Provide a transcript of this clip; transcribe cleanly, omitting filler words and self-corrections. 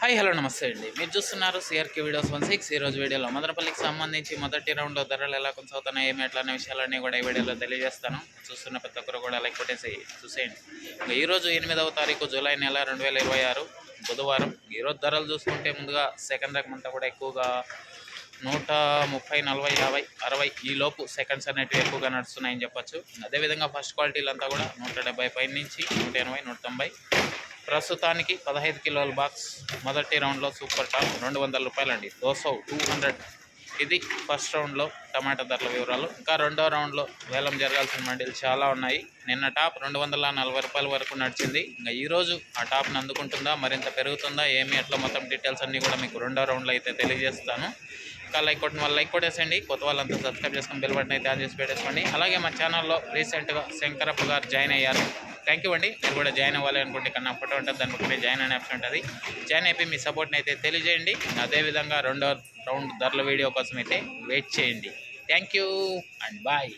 Hi hello నమస్తే అండి. మీరు చూస్తున్నారు సిఆర్కే వీడియోస్ 16. ఈరోజు వీడియోలో మదనపల్లికి సంబంధించి మొదటి రౌండ్లో ధరలు ఎలా కొనసాగుతున్నాయి, ఏమి ఎట్లా అనే విషయాలన్నీ కూడా ఈ వీడియోలో తెలియజేస్తాను. చూస్తున్న ప్రతి ఒక్కరు కూడా లైక్ కొట్టేసి చూసేయండి. ఈరోజు 8వ తారీఖు జూలై నెల 2026 బుధవారం. ఈరోజు ధరలు చూసుకుంటే ముందుగా సెకండ్ రకం అంతా కూడా ఎక్కువగా 130, 40, 50, 60 ఈ లోపు సెకండ్స్ అనేటివి ఎక్కువగా నడుస్తున్నాయని చెప్పచ్చు. అదేవిధంగా ఫస్ట్ క్వాలిటీలంతా కూడా 170 పై నుంచి 180, 190. ప్రస్తుతానికి 15 కిలోల బాక్స్ మొదటి రౌండ్లో సూపర్ టాప్ 200 రూపాయలండి. 200. ఇది ఫస్ట్ రౌండ్లో టమాటా ధరల వివరాలు. ఇంకా రెండో రౌండ్లో వేలం జరగాల్సిన మండీలు చాలా ఉన్నాయి. నిన్న టాప్ 240 రూపాయల వరకు నడిచింది. ఇంకా ఈరోజు ఆ టాప్ని అందుకుంటుందా, మరింత పెరుగుతుందా, ఏమి ఎట్లా మొత్తం డీటెయిల్స్ అన్నీ కూడా మీకు రెండో రౌండ్లో అయితే తెలియజేస్తాను. ఇంకా లైక్ కొట్టిన వాళ్ళు లైక్ కొట్టేసండి. కొత్త వాళ్ళంతా సబ్స్క్రైబ్ చేసుకొని బెల్ బటన్ అయితే ఆన్ చేసి పెట్టేసుకోండి. అలాగే మా ఛానల్లో రీసెంట్గా శంకరప్ప గారు జాయిన్ అయ్యారు. థ్యాంక్ యూ అండి. మీరు కూడా జాయిన్ అవ్వాలి అనుకుంటే ఇక్కడ నా ఫోటో ఉంటుంది, దాని పక్కనే జాయిన్ అనే ఆప్షన్ ఉంటుంది. జాయిన్ అయిపోయి మీ సపోర్ట్ని అయితే తెలియజేయండి. అదేవిధంగా రెండో రౌండ్ ధరల వీడియో కోసం అయితే వెయిట్ చేయండి. Thank you and bye.